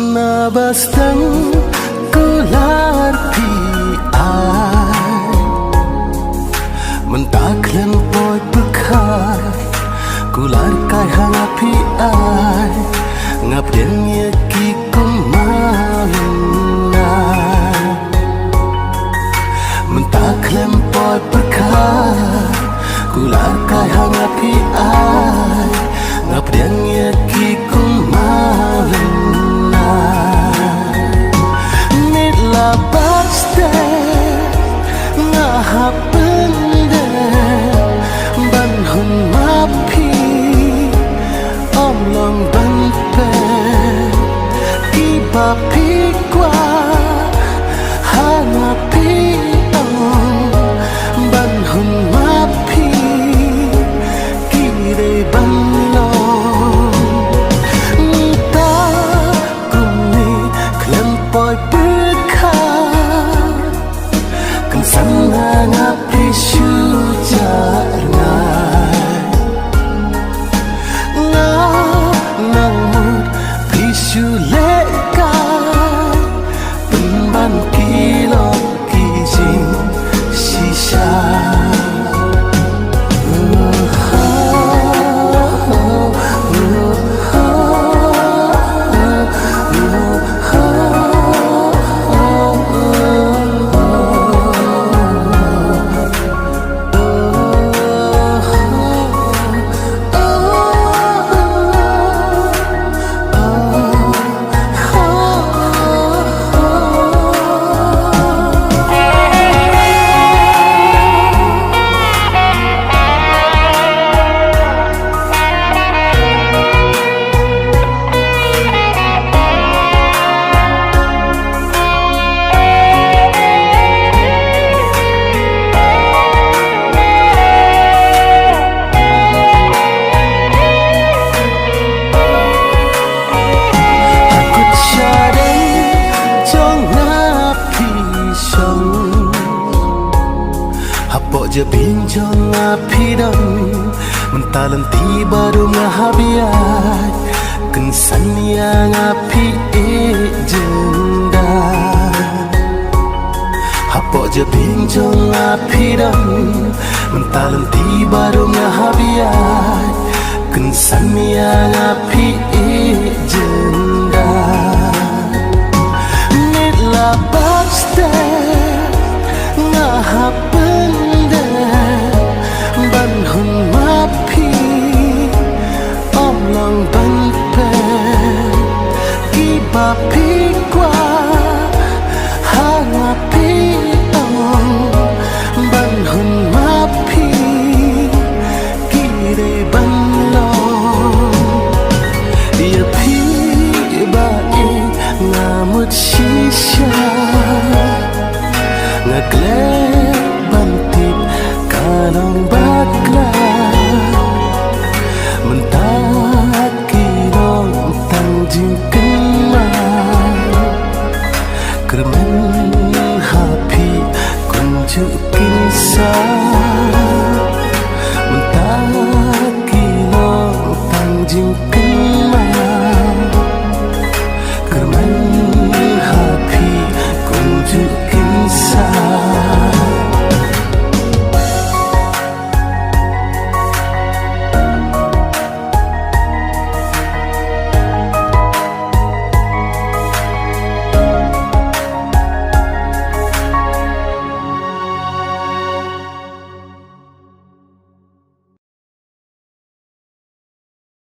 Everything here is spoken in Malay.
Nabastang kular pi ai mentaklen poi bekar kular kai hang pi ai ngap den ye ki kumana mentaklen poi bekar kular kai hang pi ai ngap den ye ki kumana Baste ngahapende ban hun mapi om long ban pe ki bapi kwa hana pi ban hun mapi ki re ban lo ta kumni klem poi Sananga pishu jarnai na namut pishu leka penban kilo kijing shisha je binjong api dong mentalan tiba rumah habiat kensan yang api jenda hapo je binjong api dong mentalan tiba rumah habiat kensan yang api jenda nila baste ngahap hun mapi om long ban pe ki bapi kwa hang api om ban hun mapi ki re ban lo ya pi ba ngamut shisha ngakle